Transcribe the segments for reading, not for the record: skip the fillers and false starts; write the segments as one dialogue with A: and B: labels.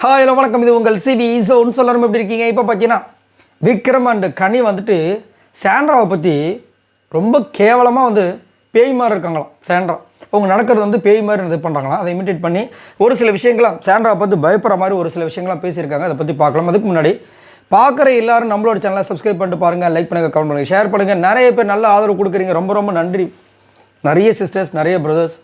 A: Hi hello வணக்கம். இது உங்கள் சிவி ஸோன்னு சொல்லணும். எப்படி இருக்கீங்க? இப்போ பார்த்தீங்கன்னா விக்ரம் அண்ட் கனி வந்துட்டு சாண்ட்ராவை பற்றி ரொம்ப கேவலமாக பேய் மாதிரி இருக்காங்களாம். சாண்ட்ரா அவங்க நடக்கிறது பேய் மாதிரி இது பண்ணுறாங்களாம். அதை இமிட்டேட் பண்ணி ஒரு சில விஷயங்களாம் சாண்ட்ராவை பார்த்து பயப்படுற மாதிரி ஒரு சில விஷயங்கள்லாம் பேசியிருக்காங்க. அதை பற்றி பார்க்கலாம். அதுக்கு முன்னாடி பார்க்குற எல்லாரும் நம்மளோட சேனலை சப்ஸ்கிரைப் பண்ணிட்டு பாருங்கள், லைக் பண்ணுங்கள், கமெண்ட் பண்ணுங்கள், ஷேர் பண்ணுங்கள். நிறைய பேர் நல்ல ஆதரவு கொடுக்குறீங்க, ரொம்ப ரொம்ப நன்றி. நிறைய சிஸ்டர்ஸ், நிறைய பிரதர்ஸ்,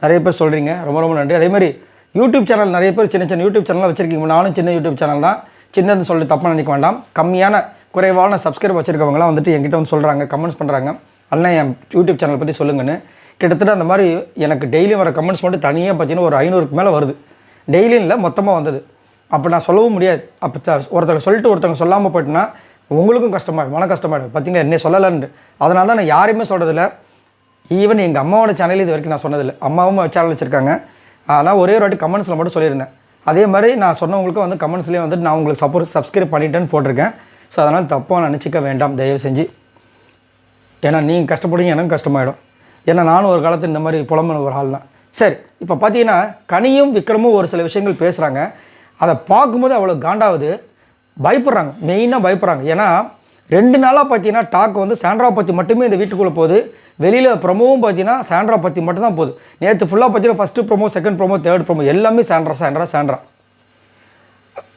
A: நிறைய பேர் சொல்கிறீங்க, ரொம்ப ரொம்ப நன்றி. அதேமாதிரி யூடியூப் சேனல் நிறைய பேர் சின்ன சின்ன யூடியூப் சேனலாக வச்சுருக்கீங்க. நானும் சின்ன யூடியூப் சேனல் தான். சின்னது சொல்லி தப்பாக நினைக்க வேண்டாம். கம்மியான குறைவான சப்ஸ்கிரைப் வச்சுருக்கவங்களாம் என்கிட்ட சொல்கிறாங்க, கமெண்ட்ஸ் பண்ணுறாங்க, அண்ணன் என் யூடியூப் சேனல் பற்றி சொல்லுங்கன்னு. கிட்டத்தட்ட அந்த மாதிரி எனக்கு டெய்லியும் வர கமெண்ட்ஸ் மட்டும் தனியாக பார்த்தீங்கன்னா ஒரு 500க்கு மேலே வருது. டெய்லியும் இல்லை, மொத்தமாக வந்தது. அப்போ நான் சொல்லவும் முடியாது. அப்போ ஒருத்தர் சொல்லிட்டு ஒருத்தவங்க சொல்லாமல் போயிட்டுனா உங்களுக்கும் கஷ்டமாயிடும், மன கஷ்டமாயிடும். பார்த்தீங்கன்னா என்ன சொல்லலைன்னு. அதனால தான் நான் யாரையுமே சொல்கிறதில்ல. ஈவன் எங்கள் அம்மாவோட சேனல் இது வரைக்கும் நான் சொன்னதில்லை. அம்மாவும் சேனல் வச்சுருக்காங்க. ஆனால் ஒரே ஒரு வாட்டி கமெண்ட்ஸில் மட்டும் சொல்லியிருந்தேன். அதே மாதிரி நான் சொன்னவங்களுக்கும் கமெண்ட்ஸ்லேயே நான் உங்களுக்கு சப்ஸ்கிரைப் பண்ணிட்டேன்னு போட்டிருக்கேன். ஸோ அதனால் தப்பாக நினச்சிக்க வேண்டாம் தயவு செஞ்சு. ஏன்னா நீங்கள் கஷ்டப்படுங்க, எனக்கும் கஷ்டமாயிடும். ஏன்னா நானும் ஒரு காலத்தில் இந்த மாதிரி புலம்புன ஒரு ஆள் தான். சரி, இப்போ பார்த்தீங்கன்னா கனியும் விக்ரமும் ஒரு சில விஷயங்கள் பேசுகிறாங்க. அதை பார்க்கும்போது அவ்வளோ காண்டாவது, பயப்படுறாங்க, மெயினாக பயப்படுறாங்க. ஏன்னா 2 நாளாக பார்த்தீங்கன்னா டாக் சாண்ட்ரா பற்றி மட்டுமே இந்த வீட்டுக்குள்ளே போகுது. வெளியில் ப்ரொமோவும் பார்த்தீங்கன்னா சாண்ட்ரா பற்றி மட்டும்தான் போகுது. நேற்று ஃபுல்லாக பார்த்தீங்கன்னா first promo, second promo, third promo எல்லாமே சாண்ட்ரா.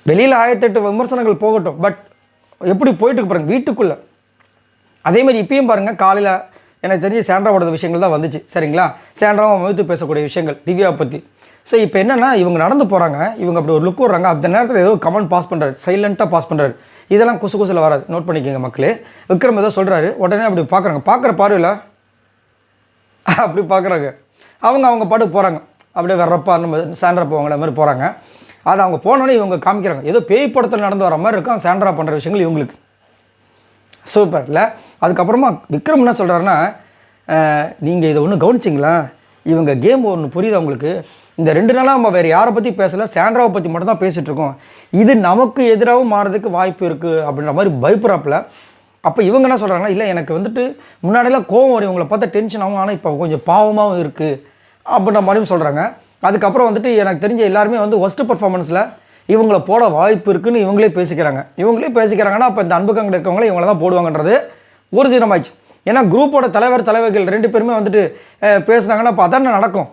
A: வெளியில் 1008 விமர்சனங்கள் போகட்டும், பட் எப்படி போயிட்டு பாருங்க வீட்டுக்குள்ளே. அதேமாதிரி இப்பயும் பாருங்கள், காலையில் எனக்கு தெரிஞ்சு சாண்ட்ராவோட விஷயங்கள் தான் வந்துச்சு. சரிங்களா? சாண்ட்ராவை அமைத்து பேசக்கூடிய விஷயங்கள் திவ்யாவை பற்றி. ஸோ இப்போ என்னென்னா இவங்க நடந்து போகிறாங்க, இவங்க அப்படி ஒரு லுக் விட்றாங்க. அந்த நேரத்தில் ஏதோ கமெண்ட் பாஸ் பண்ணுறாரு, சைலண்ட்டாக பாஸ் பண்ணுறாரு. இதெல்லாம் குசுல வராது, நோட் பண்ணிக்கோங்க மக்களே. விக்ரம் ஏதோ சொல்கிறாரு, உடனே அப்படி பார்க்குறாங்க. பார்க்குற பார்வையில் அப்படி பார்க்குறாங்க. அவங்க பாட்டுக்கு போகிறாங்க. அப்படியே வர்றப்பா நம்ம சாண்ட்ரா போவாங்கள மாதிரி போகிறாங்க. அதை அவங்க போனோன்னே இவங்க காமிக்கிறாங்க. ஏதோ பேய் படத்தில் நடந்து வர மாதிரி இருக்கும் சாண்ட்ரா பண்ணுற விஷயங்கள் இவங்களுக்கு. சூப்பர் இல்லை? அதுக்கப்புறமா விக்ரம் என்ன சொல்கிறாருன்னா, நீங்கள் இதை ஒன்று கவனிச்சிங்களா, இவங்க கேம் ஒன்று புரியுது அவங்களுக்கு. இந்த 2 நாளாக நம்ம வேறு யாரை பற்றி பேசலை, சாண்ட்ராவை பற்றி மட்டும் தான் பேசிகிட்ருக்கோம். இது நமக்கு எதிராகவும் மாறதுக்கு வாய்ப்பு இருக்குது அப்படின்ற மாதிரி பயப்படுறாப்புல. அப்போ இவங்க என்ன சொல்கிறாங்கன்னா, இல்லை எனக்கு முன்னாடியெல்லாம் கோவம் வரும், இவங்களை பார்த்தா டென்ஷன் ஆகும், ஆனால் இப்போ கொஞ்சம் பாவமாகவும் இருக்குது அப்படின்ற மாதிரியும் சொல்கிறாங்க. அதுக்கப்புறம் எனக்கு தெரிஞ்ச எல்லாருமே ஒஸ்ட் பர்ஃபார்மன்ஸில் இவங்களை போட வாய்ப்பு இருக்குதுன்னு இவங்களே பேசிக்கிறாங்கன்னா அப்போ இந்த அன்புக்கங்க இருக்கவங்களே இவங்கள தான் போடுவாங்கன்றது ஊர்ஜிதமாயிடுச்சு. ஏன்னா குரூப்போட தலைவர்கள் 2 பேருமே பேசுனாங்கன்னா அப்போ அதான் நடக்கும்.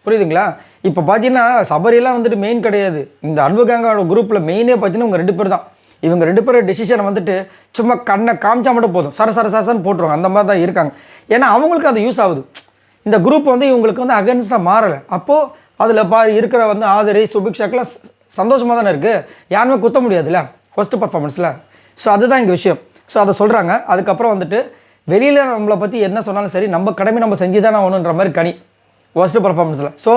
A: புரியுதுங்களா? இப்போ பார்த்தீங்கன்னா சபரியெல்லாம் மெயின் கிடையாது. இந்த அன்புக்கங்கோட குரூப்பில் மெயினே பார்த்தீங்கன்னா இவங்க 2 பேர் தான். இவங்க 2 பேரும் டெசிஷனை சும்மா கண்ணை காமிச்சா மட்டும் போதும், சரசரன்னு போட்டுருவாங்க. அந்த மாதிரி தான் இருக்காங்க. ஏன்னா அவங்களுக்கு அது யூஸ் ஆகுது. இந்த குரூப் இவங்களுக்கு அகென்ஸ்டாக மாறலை. அப்போது அதில் இருக்கிற ஆதரி சுபிக்ஷாக்கெலாம் சந்தோஷமாக தானே இருக்குது. யாருமே குத்த முடியாதுல்ல ஃபஸ்ட்டு பர்ஃபார்மன்ஸில். ஸோ அதுதான் இங்கே விஷயம். ஸோ அதை சொல்கிறாங்க. அதுக்கப்புறம் வெளியில் நம்மளை பற்றி என்ன சொன்னாலும் சரி, நம்ம கடமை நம்ம செஞ்சு தானே ஆகணுன்ற மாதிரி கனி ஒஸ்ட்டு பர்ஃபார்மன்ஸில். ஸோ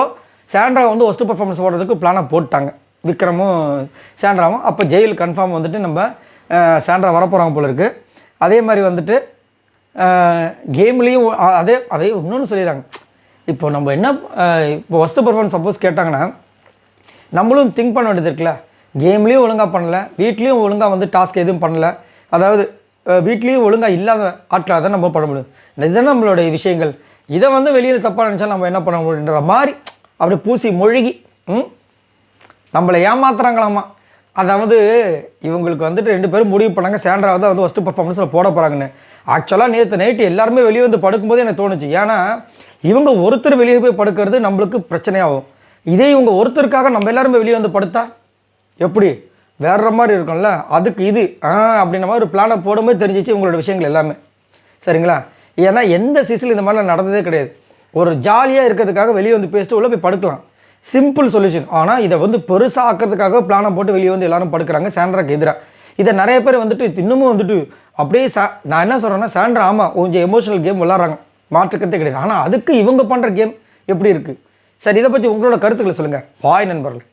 A: சாண்ட்ரா ஒஸ்ட்டு பர்ஃபார்மன்ஸ் போடுறதுக்கு பிளானை போட்டாங்க விக்ரமும் சாண்ட்ராவும். அப்போ ஜெயில் கன்ஃபார்ம் நம்ம சாண்ட்ரா வரப்போகிறாங்க போல இருக்குது. அதே மாதிரி கேம்லேயும் அதே இன்னொன்று சொல்லிடுறாங்க. இப்போ நம்ம என்ன, இப்போ ஒஸ்ட்டு பர்ஃபார்மன்ஸ் சப்போஸ் கேட்டாங்கன்னா நம்மளும் திங்க் பண்ண வேண்டியது இருக்குல்ல. கேம்லேயும் ஒழுங்காக பண்ணலை, வீட்லேயும் ஒழுங்காக டாஸ்க் எதுவும் பண்ணலை. அதாவது வீட்லேயும் ஒழுங்காக இல்லாத ஆட்களாக தான் நம்ம பண்ண முடியும். இதுதான் நம்மளுடைய விஷயங்கள். இதை வெளியில் தப்பாக நினச்சாலும் நம்ம என்ன பண்ண முடியுன்ற மாதிரி அப்படி பூசி மொழிகி நம்மளை ஏமாத்துறாங்களாமா. அதாவது இவங்களுக்கு 2 பேரும் முடிவு பண்ணாங்க சாண்ட்ரா தான் ஒஸ்ட்டு பர்ஃபார்மன்ஸில் போட போகிறாங்கன்னு. ஆக்சுவலாக நேற்று நைட்டு எல்லாருமே வெளியே படுக்கும்போது எனக்கு தோணுச்சு. ஏன்னா இவங்க ஒருத்தர் வெளியே போய் படுக்கிறது நம்மளுக்கு பிரச்சனையாகும். இதே இவங்க ஒருத்தருக்காக நம்ம எல்லாருமே வெளியே படுத்தா எப்படி வேற மாதிரி இருக்கும்ல. அதுக்கு இது அப்படின்ற மாதிரி ஒரு பிளானை போடும்போது தெரிஞ்சிச்சு இவங்களோட விஷயங்கள் எல்லாமே. சரிங்களா? ஏன்னா எந்த சீசனில் இந்த மாதிரிலாம் நடந்ததே கிடையாது. ஒரு ஜாலியாக இருக்கிறதுக்காக வெளியே பேசிட்டு உள்ளே போய் படுக்கலாம், சிம்பிள் சொல்யூஷன். ஆனால் இதை பெருசாக ஆக்கிறதுக்காக பிளானை போட்டு வெளியே எல்லாரும் படுக்கிறாங்க சாண்ட்ராக்கு எதிராக. இதை நிறைய பேர் இன்னமும் அப்படியே நான் என்ன சொல்கிறேன்னா, சாண்ட்ரா ஆமாம் கொஞ்சம் எமோஷனல் கேம் விளாட்றாங்க, மாற்றுக்கிறதே கிடையாது. ஆனால் அதுக்கு இவங்க பண்ணுற கேம் எப்படி இருக்குது? சரி, இதை பற்றி உங்களோட கருத்துக்களை சொல்லுங்கள். பாய் நண்பர்கள்.